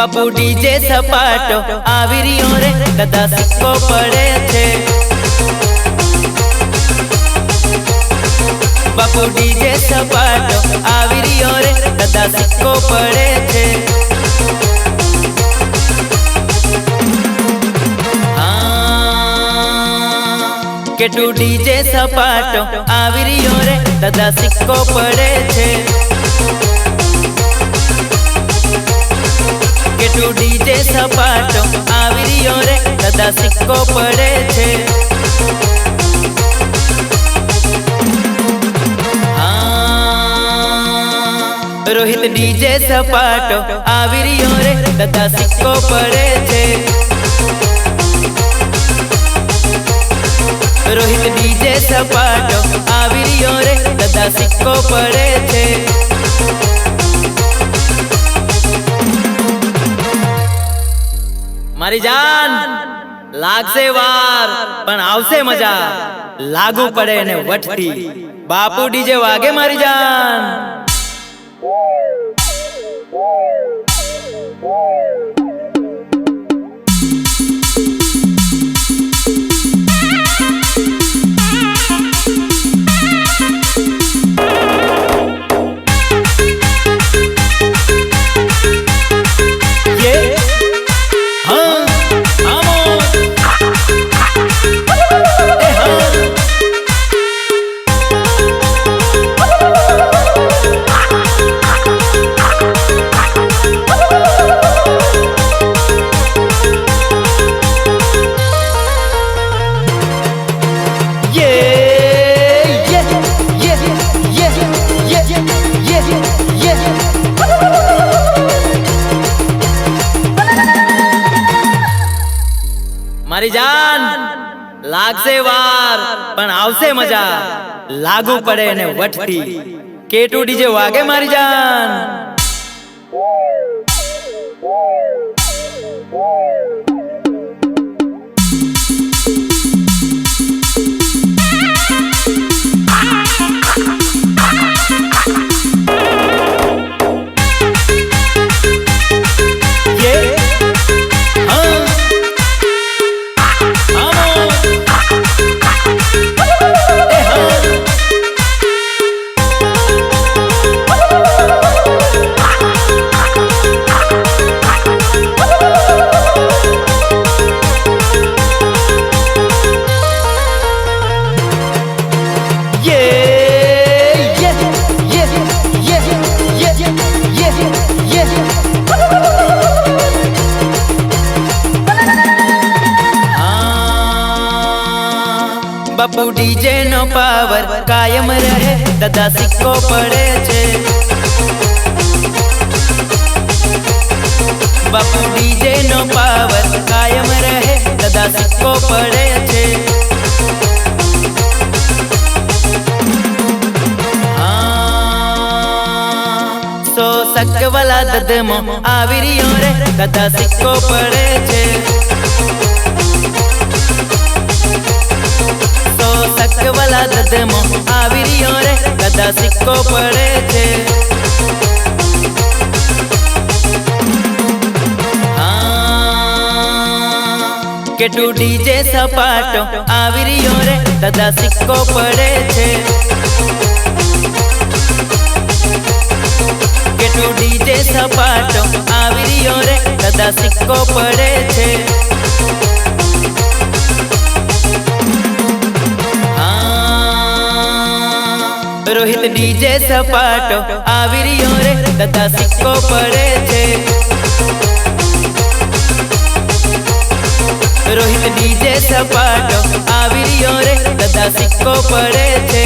बापू DJ सपाटो આવી રહ્યો રે કદા સિક્કો પડે છે। बापू डीजे सपाटो આવી રહ્યો રે કદા સિક્કો પડે છે। केटू डीजे सपाटो આવી રહ્યો રે કદા સિક્કો પડે છે। केटू डीजे सपाटो આવી રહ્યો રે કદા સિક્કો પડે છે। रोहित डीजे सपाटो આવી રહ્યો રે કદા સિક્કો પડે છે। रोहित डीजे सपाटो આવી રહ્યો રે કદા સિક્કો પડે છે। मारी जान लागसे वार पण आवसे मजा लागू पड़े ने वटती बापू डीजे वागे मारी जान। मारी जान लागसे वार पण आवसे मजा लागू पड़े ने वटती केटू डीजे वागे मारी जान। बापू डीजे नो पावर कायम रहे कदा सिक्को पड़े छे। बापू डीजे नो पावर कायम रहे कदा सिक्को पड़े छे। सो सक वाला ददमो આવી રહ્યો रे कदा सिक्को पड़े छे। वाला ददमो આવી રહ્યો રે કદા સિક્કો પડે છે। केटू डीजे सपाटो આવી રહ્યો રે કદા સિક્કો પડે છે। केटू डीजे सपाटो આવી રહ્યો રે કદા સિક્કો પડે છે। रोहित डीजे सपाटो આવી રહ્યો રે કદા સિક્કો પડે છે। रोहित डीजे सपाटो આવી રહ્યો રે કદા સિક્કો પડે છે।